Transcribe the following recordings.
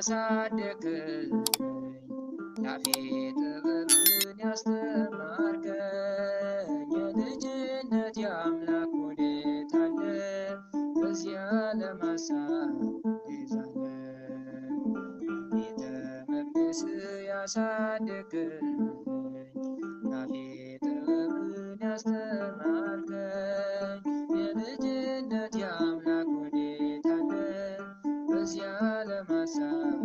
ያሳደገኝ ያፌ ጥበብን ያስተማርከኝ የልጅነት የአምላክ ወዴት አለ በዚያ ለማሳብ ይዛለ ቤተ መቅደስ ያሳደገኝ ያፌ ጥበብን ያስተማርከኝ የልጅነት የአምላክ ወዴት አለ በዚያ ለማሳብ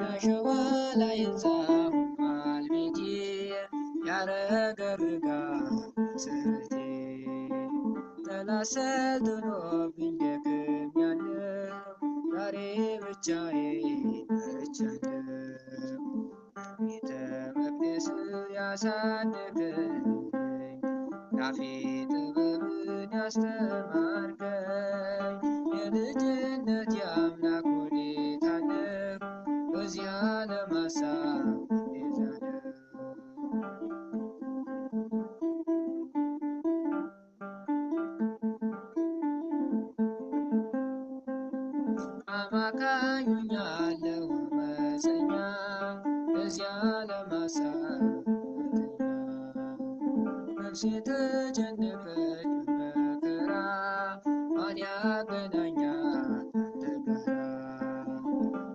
ያሸዋ ላይ ህንፃ ቤቴ ያረገርጋል ስርቴ ጠላት ሰልጥኖብኝ ደክሜያለሁ ዛሬ ብቻዬን ቀርቻለሁ ቤተ መቅደስ ያሳደገኝ ያፌ ጥበብን ያስተማርከኝ የልጅነት የአምላክ ወዴት አለ በዚያ ለማሳብ ይዛለ አማካኙኛለሁ አመፀኛ በዚያ ለማሳብ ነፍሴ ተጨነቀች በመከራ ማን ያገናኛል ካንተ ጋራ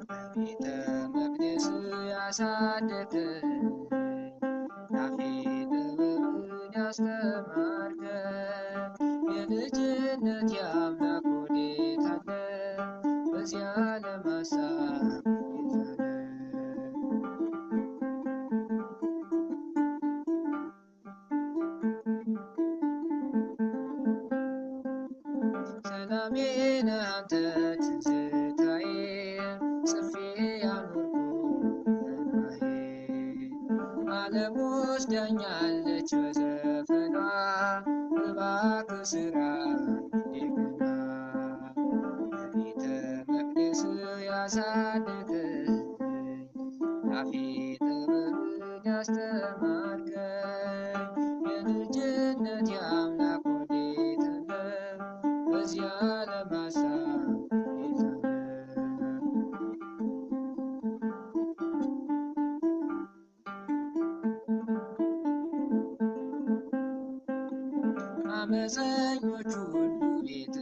በቤተ መቅደስ ያሳደገኝ ያፌ ጥበብን ያስተማርከኝ የልጅነት የአምላክ ወዴት አለ በዚያ ለማሳብ ይዛለ ሰላሜ ነህ አንተ ትዝታዬ ጽፌ ያኖርኩህ በእንባዬ ዓለም ወስዳኛለች በዘፈኗ እባክህ ስራኝ እንደገና በቤተ መቅደስ ያሳደገኝ ያፌ ጥበብን ያስተማርከኝ የልጅነት የአምላክ ወዴት አለ በዚያ ለማሳብ ይዛለ አመፀኞቹ ሁሉ ቤት